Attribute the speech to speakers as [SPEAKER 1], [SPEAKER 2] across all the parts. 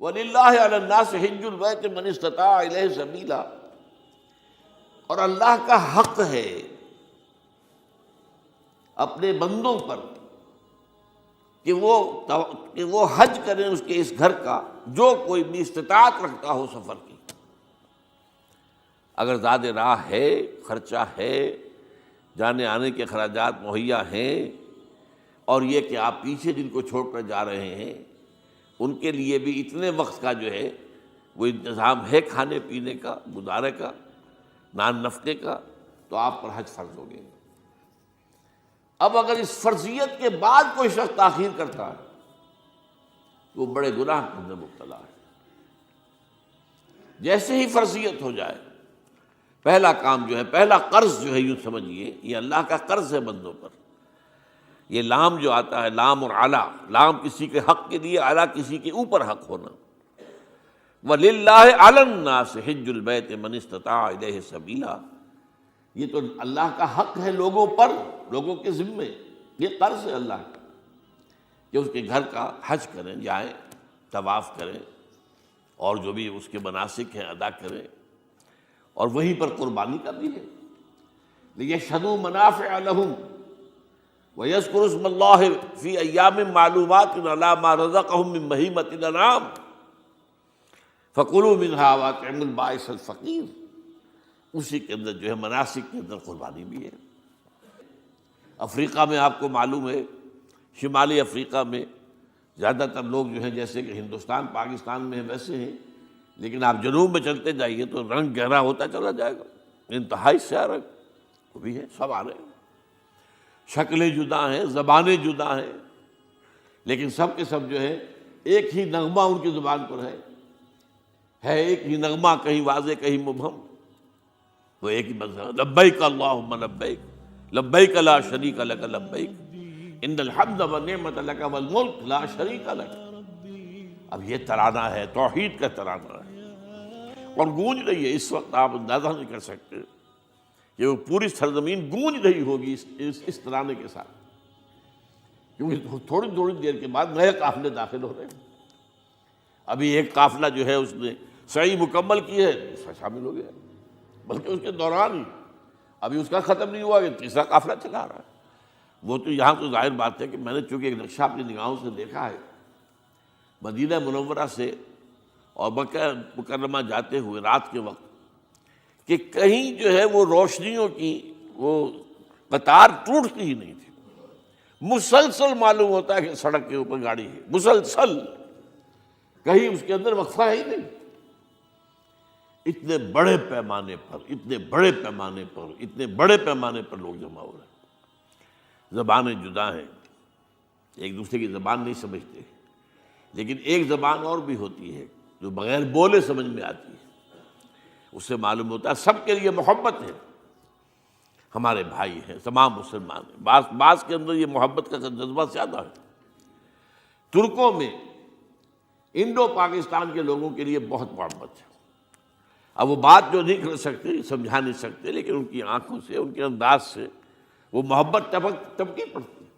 [SPEAKER 1] وَلِلَّهِ عَلَى النَّاسِ حِجُّ الْبَيْتِ مَنِ اسْتَطَاعَ إِلَيْهِ سَبِيلًا، اور اللہ کا حق ہے اپنے بندوں پر کہ وہ حج کریں اس کے اس گھر کا جو کوئی بھی استطاعت رکھتا ہو سفر کی۔ اگر زاد راہ ہے، خرچہ ہے، جانے آنے کے اخراجات مہیا ہیں، اور یہ کہ آپ پیچھے جن کو چھوڑ کر جا رہے ہیں ان کے لیے بھی اتنے وقت کا جو ہے وہ انتظام ہے کھانے پینے کا، گزارے کا، نان نفقے کا، تو آپ پر حج فرض ہو گئے۔ اب اگر اس فرضیت کے بعد کوئی شخص تاخیر کرتا ہے تو وہ بڑے گناہ کے اندر مبتلا ہے۔ جیسے ہی فرضیت ہو جائے، پہلا کام جو ہے، پہلا قرض جو ہے، یوں سمجھیے یہ اللہ کا قرض ہے بندوں پر۔ یہ لام جو آتا ہے، لام اور اعلیٰ، لام کسی کے حق کے لیے، اعلیٰ کسی کے اوپر حق ہونا۔ وَلِلَّهِ عَلَى النَّاسِ حِجُّ الْبَيْتِ مَنِ اسْتَطَاعَ إِلَيْهِ سَبِيلًا، یہ تو اللہ کا حق ہے لوگوں پر، لوگوں کے ذمے، یہ قرض ہے اللہ کا کہ اس کے گھر کا حج کریں، جائیں، طواف کریں، اور جو بھی اس کے مناسک ہیں ادا کریں، اور وہیں پر قربانی کا بھی ہے۔ لِيَشْهَدُوا مَنَافِعَ لَهُمْ وَيَذْكُرُوا اسْمَ اللَّهِ فِي أَيَّامٍ مَّعْلُومَاتٍ عَلَىٰ مَا رَزَقَهُم مِّن بَهِيمَةِ الْأَنْعَامِ فَكُلُوا مِنْهَا وَأَطْعِمُوا الْبَائِسَ الْفَقِيرَ، اسی کے اندر جو ہے مناسک کے اندر قربانی بھی ہے۔ افریقہ میں آپ کو معلوم ہے، شمالی افریقہ میں زیادہ تر لوگ جو ہیں جیسے کہ ہندوستان پاکستان میں ہیں ویسے ہیں، لیکن آپ جنوب میں چلتے جائیے تو رنگ گہرا ہوتا چلا جائے گا، انتہائی سیاہ رنگ، وہ بھی ہے، سب آ رہے ہیں، شکلیں جدا ہیں، زبانیں جدا ہیں، لیکن سب کے سب جو ہے ایک ہی نغمہ ان کی زبان پر ہے ایک ہی نغمہ، کہیں واضح کہیں مبہم، وہ ایک ہی مذہب، لبیک اللہم لبیک، لبیک لا شریک لک لبیک، ان الحمد والنعمت لک والملک لا شریک لک۔ اب یہ ترانہ ہے، توحید کا ترانہ ہے، اور گونج رہی ہے اس وقت، آپ اندازہ نہیں کر سکتے کہ وہ پوری سرزمین گونج رہی ہوگی اس ترانے کے ساتھ، کیونکہ تھوڑی تھوڑی دیر کے بعد نئے قافلے داخل ہو رہے ہیں۔ ابھی ایک قافلہ جو ہے اس نے سعی مکمل کی ہے، دوسرا شامل ہو گیا، بلکہ اس کے دوران ہی ابھی اس کا ختم نہیں ہوا کہ تیسرا قافلہ چلا رہا ہے۔ وہ تو یہاں تو ظاہر بات ہے کہ میں نے چونکہ ایک نقشہ اپنی نگاہوں سے دیکھا ہے، مدینہ منورہ سے اور مکہ مکرمہ جاتے ہوئے رات کے وقت، کہ کہیں جو ہے وہ روشنیوں کی وہ قطار ٹوٹتی ہی نہیں تھی، مسلسل معلوم ہوتا ہے کہ سڑک کے اوپر گاڑی ہے، مسلسل، کہیں اس کے اندر وقفہ ہے ہی نہیں۔ اتنے بڑے پیمانے پر، اتنے بڑے پیمانے پر، اتنے بڑے پیمانے پر لوگ جمع ہو رہے ہیں۔ زبانیں جدا ہیں، ایک دوسرے کی زبان نہیں سمجھتے، لیکن ایک زبان اور بھی ہوتی ہے جو بغیر بولے سمجھ میں آتی ہے، اس سے معلوم ہوتا ہے سب کے لیے محبت ہے، ہمارے بھائی ہیں، تمام مسلمان ہیں۔ بعض کے اندر یہ محبت کا جذبہ زیادہ ہے۔ ترکوں میں انڈو پاکستان کے لوگوں کے لیے بہت محبت ہے۔ اب وہ بات جو نہیں کر سکتے، سمجھا نہیں سکتے، لیکن ان کی آنکھوں سے، ان کے انداز سے وہ محبت ٹپکی پڑتی ہے۔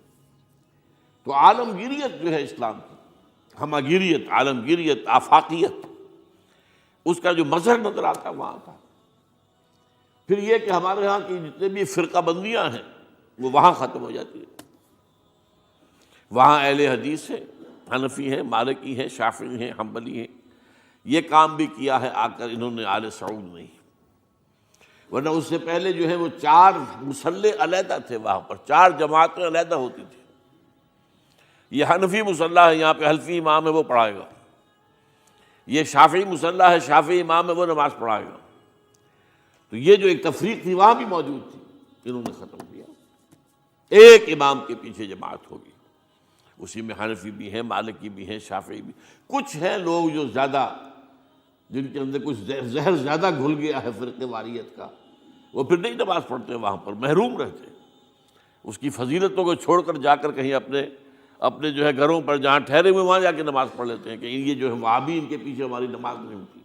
[SPEAKER 1] تو عالمگیریت جو ہے اسلام کی، ہمگیریت، عالمگیریت، آفاقیت، اس کا جو مظہر نظر آتا ہے وہاں تھا۔ پھر یہ کہ ہمارے ہاں کی جتنے بھی فرقہ بندیاں ہیں وہ وہاں ختم ہو جاتی ہیں۔ وہاں اہل حدیث ہیں، حنفی ہیں، مالکی ہیں، شافعی ہیں، حنبلی ہیں۔ یہ کام بھی کیا ہے آ کر انہوں نے آل سعود نہیں، ورنہ اس سے پہلے جو ہے وہ 4 مصلے علیحدہ تھے، وہاں پر 4 جماعتیں علیحدہ ہوتی تھی۔ یہ حنفی مصلی ہے، یہاں پہ حنفی امام ہے وہ پڑھائے گا، یہ شافعی مصلی ہے، شافعی امام ہے وہ نماز پڑھائے گا۔ تو یہ جو ایک تفریق تھی وہاں بھی موجود تھی، انہوں نے ختم کیا، ایک امام کے پیچھے جماعت ہوگی، اسی میں حنفی بھی ہیں، مالکی بھی ہیں، شافعی بھی۔ کچھ ہیں لوگ جو زیادہ، جن کے اندر کچھ زہر زیادہ گھل گیا ہے فرقے واریت کا، وہ پھر نہیں نماز پڑھتے، وہاں پر محروم رہتے، اس کی فضیلتوں کو چھوڑ کر جا کر کہیں اپنے جو ہے گھروں پر جہاں ٹھہرے ہوئے وہاں جا کے نماز پڑھ لیتے ہیں کہ یہ جو ہے وہابی، ان کے پیچھے ہماری نماز نہیں ہوتی۔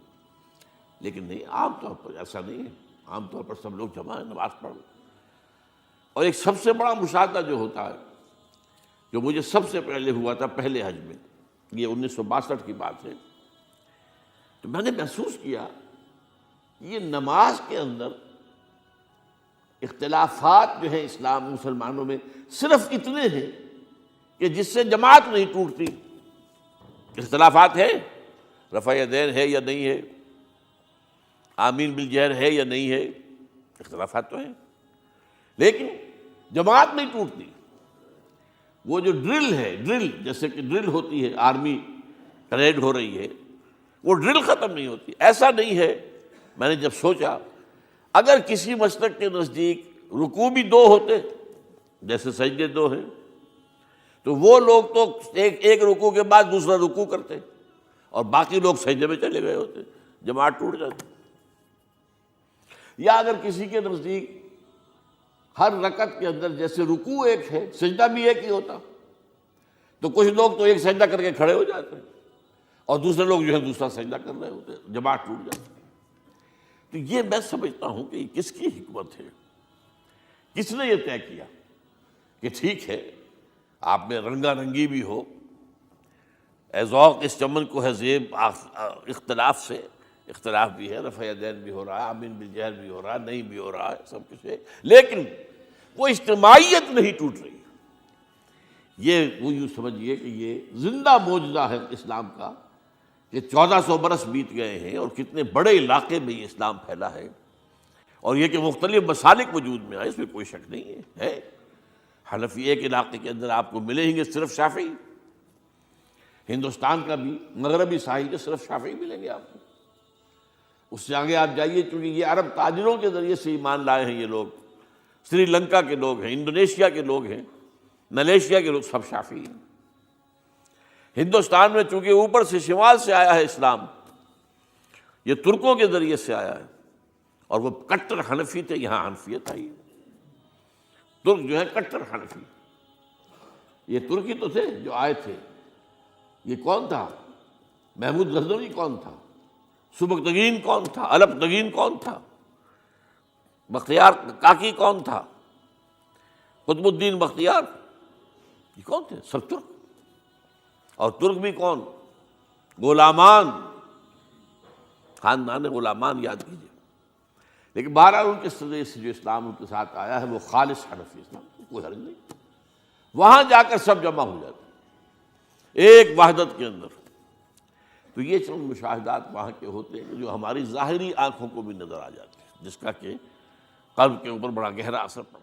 [SPEAKER 1] لیکن نہیں، عام طور پر ایسا نہیں ہے، عام طور پر سب لوگ جمع ہیں، نماز پڑھ لیں۔ اور ایک سب سے بڑا مشاہدہ جو ہوتا ہے، جو مجھے سب سے پہلے ہوا تھا پہلے حج میں، یہ 1962 کی بات ہے، تو میں نے محسوس کیا یہ نماز کے اندر اختلافات جو ہیں اسلام مسلمانوں میں صرف اتنے ہیں کہ جس سے جماعت نہیں ٹوٹتی۔ اختلافات ہیں، رفع یدین ہے یا نہیں ہے، آمین بالجہر ہے یا نہیں ہے، اختلافات تو ہیں، لیکن جماعت نہیں ٹوٹتی۔ وہ جو ڈرل ہے، ڈرل جیسے کہ ڈرل ہوتی ہے، آرمی پریڈ ہو رہی ہے، وہ ڈرل ختم نہیں ہوتی۔ ایسا نہیں ہے، میں نے جب سوچا اگر کسی مسلک کے نزدیک رکوع بھی دو ہوتے جیسے سجدے دو ہیں، تو وہ لوگ تو ایک رکوع کے بعد دوسرا رکوع کرتے اور باقی لوگ سجدے میں چلے گئے ہوتے، جماعت ٹوٹ جاتی۔ یا اگر کسی کے نزدیک ہر رکعت کے اندر جیسے رکوع ایک ہے، سجدہ بھی ایک ہی ہوتا، تو کچھ لوگ تو ایک سجدہ کر کے کھڑے ہو جاتے ہیں اور دوسرے لوگ جو ہے دوسرا سجدہ کر رہے ہوتے ہیں، جماعت ٹوٹ جاتی۔ تو یہ میں سمجھتا ہوں کہ کس کی حکمت ہے، کس نے یہ طے کیا کہ ٹھیک ہے آپ میں رنگا رنگی بھی ہو، اے ذوق اس چمن کو ہے زیب، اختلاف سے اختلاف بھی ہے، رفع یدین بھی ہو رہا ہے، آمین بالجہر بھی ہو رہا ہے، نہیں بھی ہو رہا ہے، سب کچھ ہے، لیکن وہ اجتماعیت نہیں ٹوٹ رہی۔ یہ وہ یوں سمجھیے کہ یہ زندہ معجزہ ہے اسلام کا کہ 1400 برس بیت گئے ہیں اور کتنے بڑے علاقے میں یہ اسلام پھیلا ہے، اور یہ کہ مختلف مسالک وجود میں آئے، اس میں کوئی شک نہیں ہے۔ حنفی ایک علاقے کے اندر آپ کو ملیں گے صرف شافعی، ہندوستان کا بھی مغربی ساحل کے صرف شافعی ملیں گے آپ کو۔ اس سے آگے آپ جائیے، چونکہ یہ عرب تاجروں کے ذریعے سے ایمان لائے ہیں، یہ لوگ سری لنکا کے لوگ ہیں، انڈونیشیا کے لوگ ہیں، ملیشیا کے لوگ، سب شافعی ہیں۔ ہندوستان میں چونکہ اوپر سے شمال سے آیا ہے اسلام، یہ ترکوں کے ذریعے سے آیا ہے، اور وہ کٹر حنفی تھے، یہاں حنفیت آئی ہے۔ ترک جو ہے کٹر حنفی، یہ ترکی تو تھے جو آئے تھے۔ یہ کون تھا؟ محمود غزنوی کون تھا؟ سبکتگین کون تھا؟ الپتگین کون تھا؟ بختیار کاکی کون تھا؟ قطب الدین بختیار، یہ کون تھے؟ سب ترک۔ اور ترک بھی کون؟ غلامان، خاندان غلامان یاد کیجیے۔ لیکن بہرحال ان کے ذریعے سے جو اسلام ان کے ساتھ آیا ہے وہ خالص حنفی اسلام، کوئی حرج نہیں۔ وہاں جا کر سب جمع ہو جاتے ایک وحدت کے اندر۔ تو یہ چند مشاہدات وہاں کے ہوتے ہیں جو ہماری ظاہری آنکھوں کو بھی نظر آ جاتے ہیں، جس کا کہ قلب کے اوپر بڑا گہرا اثر پڑتا ہے۔